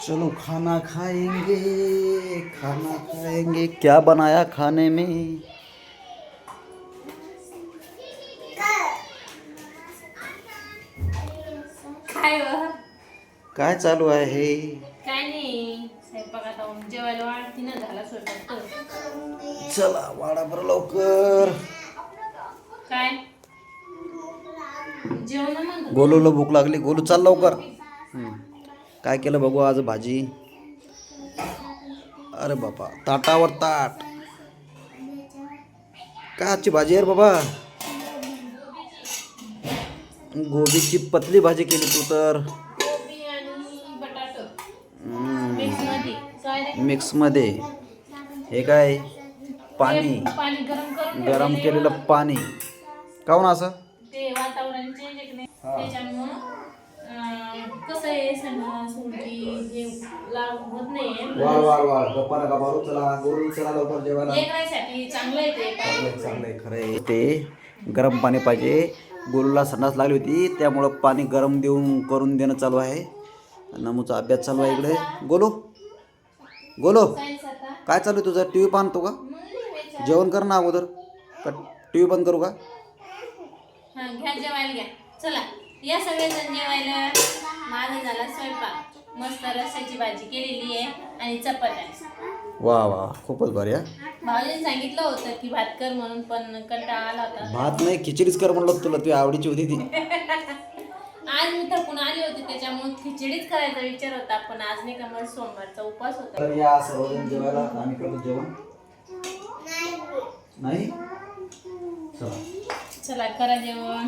चलो खाना खाएंगे, खाना खाएंगे। क्या बनाया खाने में? काय काय चालू आहे? काय नाही स्वयंपाक आता जेवायला वाढती ना झाला स्वयंपाक तर चला वाडा बरं लवकर. काय जेवण मग गोलूला भूक लागली. गोलू चाल लवकर. काय केलं बघू आज भाजी? अरे बाबा, ताटावर ताट. काय आजची भाजी आहे रे बाबा? गोबीची पतली भाजी केली तू तर. गोबी आणि बटाटा मिक्स मध्ये काय रे मिक्स मध्ये. हे काय? पाणी. पाणी गरम करून गरम ठेवलेलं केलेलं आहे. पाणी. काहून असं? ते वातावरण चेंज आहे की नाही त्याच्यामुळं कसं आहे सुंठी हे लागत नाही वा गप्पा नका मारू. चला गोलू चला लवकर जेवायला. लेकरांसाठी चांगलं आहे ते पाणी. चांगलंय खरंय ते. गरम पाणी पाहिजे. गोलूला संडास लागली होती त्यामुळं पाणी गरम करून देणं चालू आहे. नमूचा अभ्यास चालू आहे इकडे. गोलू गोलू सायन्स आता काय चालू आहे तुझं? टी व्ही पाहतो का? जेवण कर ना अगोदर. का टी व्ही बंद करू का? हा घ्या जेवायला घ्या चला या सगळेजण जेवायला. माझा झाला स्वयंपाक मस्त रस्स्याची भाजी केलेली आहे आणि चपात्या. वा खूपच भारी. भाऊजीने सांगितलं होतं की भात कर म्हणून पण कंटाळा आला होता. भात नाही खिचडीच कर म्हणलं तुला. तुझी आवडीची होती ती. आज मी थकून आली होती त्याच्यामुळे खिचडीच करायचा विचार होता पण आज नाही का मला सोमवारचा उपवास होता. तर या सर्वजण जेवायला. आम्ही करतो जेवण. नाही चला चला करा जेवण.